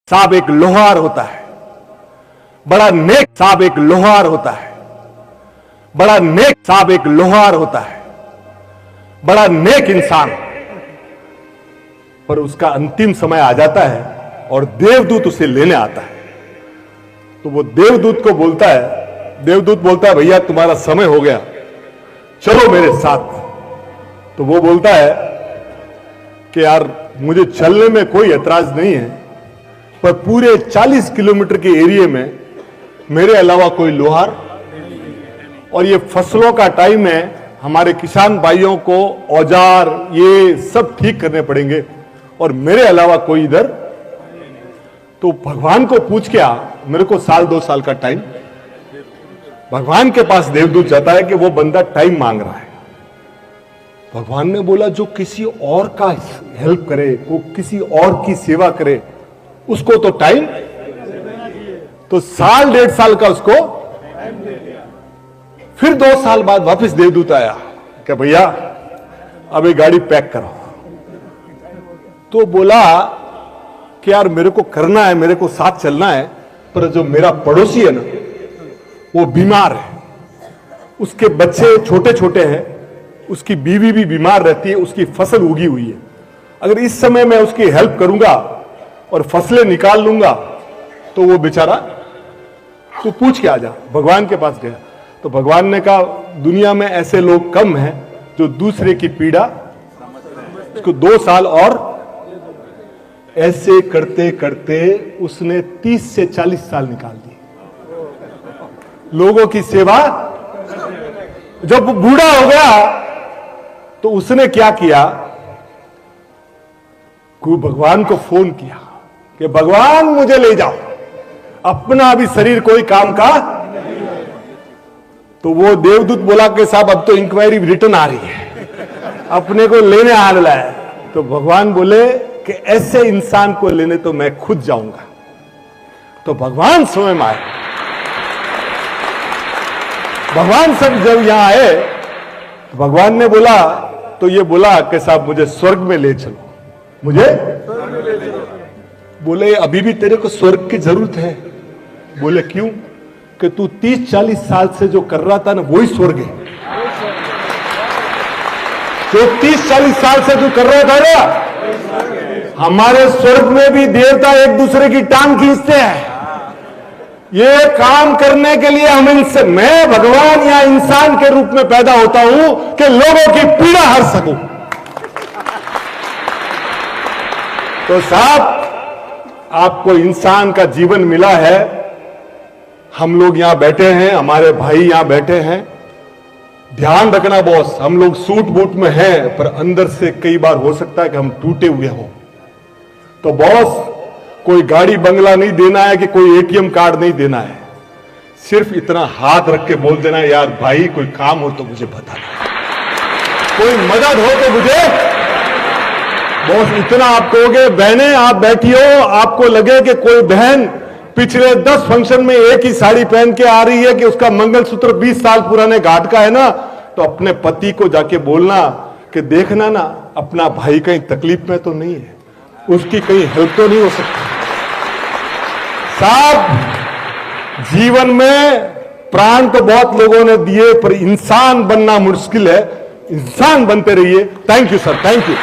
साहब एक लोहार होता है, बड़ा नेक साहब एक लोहार होता है, बड़ा नेक साहब एक लोहार होता है, बड़ा नेक इंसान, पर उसका अंतिम समय आ जाता है और देवदूत उसे लेने आता है। तो वो देवदूत को बोलता है, देवदूत बोलता है भैया तुम्हारा समय हो गया, चलो मेरे साथ। तो वो बोलता है कि यार मुझे चलने में कोई ऐतराज नहीं है, पर पूरे 40 किलोमीटर के एरिया में मेरे अलावा कोई लोहार, और ये फसलों का टाइम है, हमारे किसान भाइयों को औजार ये सब ठीक करने पड़ेंगे और मेरे अलावा कोई इधर। तो भगवान को पूछ के आ, मेरे को 1-2 साल का टाइम। भगवान के पास देवदूत जाता है कि वो बंदा टाइम मांग रहा है। भगवान ने बोला जो किसी और का हेल्प करे, वो किसी और की सेवा करे, उसको तो टाइम। तो 1.5 साल का उसको। फिर 2 साल बाद वापस देवदूत आया कि भैया अब ये गाड़ी पैक करो। तो बोला कि यार मेरे को करना है, मेरे को साथ चलना है, पर जो मेरा पड़ोसी है ना वो बीमार है, उसके बच्चे छोटे छोटे हैं, उसकी बीवी भी बीमार रहती है, उसकी फसल उगी हुई है। अगर इस समय मैं उसकी हेल्प करूंगा और फसलें निकाल लूंगा तो वो बेचारा, तो पूछ के आ जा। भगवान के पास गया तो भगवान ने कहा दुनिया में ऐसे लोग कम हैं जो दूसरे की पीड़ा, उसको 2 साल। और ऐसे करते करते उसने 30 से 40 साल निकाल दिए लोगों की सेवा। जब वो बूढ़ा हो गया तो उसने क्या किया, भगवान को फोन किया कि भगवान मुझे ले जाओ, अपना अभी शरीर कोई काम का। तो वो देवदूत बोला कि साहब अब तो इंक्वायरी रिटर्न आ रही है, अपने को लेने आ रहा है। तो भगवान बोले कि ऐसे इंसान को लेने तो मैं खुद जाऊंगा। तो भगवान स्वयं आए। भगवान सब जब यहां आए तो भगवान ने बोला, तो ये बोला कि साहब मुझे स्वर्ग में ले चलो, मुझे बोले अभी भी तेरे को स्वर्ग की जरूरत है। बोले क्यों? कि तू 30-40 साल से जो कर रहा था ना वही स्वर्ग है। जो 30-40 साल से तू कर रहा था ना, हमारे स्वर्ग में भी देवता एक दूसरे की टांग खींचते हैं। ये काम करने के लिए हम इनसे, मैं भगवान या इंसान के रूप में पैदा होता हूं कि लोगों की पीड़ा हर सकूं। तो साहब आपको इंसान का जीवन मिला है, हम लोग यहां बैठे हैं, हमारे भाई यहां बैठे हैं। ध्यान रखना बॉस, हम लोग सूट बूट में हैं, पर अंदर से कई बार हो सकता है कि हम टूटे हुए हों। तो बॉस कोई गाड़ी बंगला नहीं देना है कि कोई एटीएम कार्ड नहीं देना है, सिर्फ इतना हाथ रख के बोल देना है यार भाई कोई काम हो तो मुझे बता दो, कोई मदद हो तो मुझे। बॉस इतना आप कहोगे, बहनें आप बैठी हो, आपको लगे कि कोई बहन पिछले 10 फंक्शन में एक ही साड़ी पहन के आ रही है कि उसका मंगलसूत्र 20 साल पुराने घाट का है ना, तो अपने पति को जाके बोलना कि देखना ना अपना भाई कहीं तकलीफ में तो नहीं है, उसकी कहीं हेल्प तो नहीं हो सकती। साहब जीवन में प्राण तो बहुत लोगों ने दिए, पर इंसान बनना मुश्किल है। इंसान बनते रहिए। Thank you sir, thank you.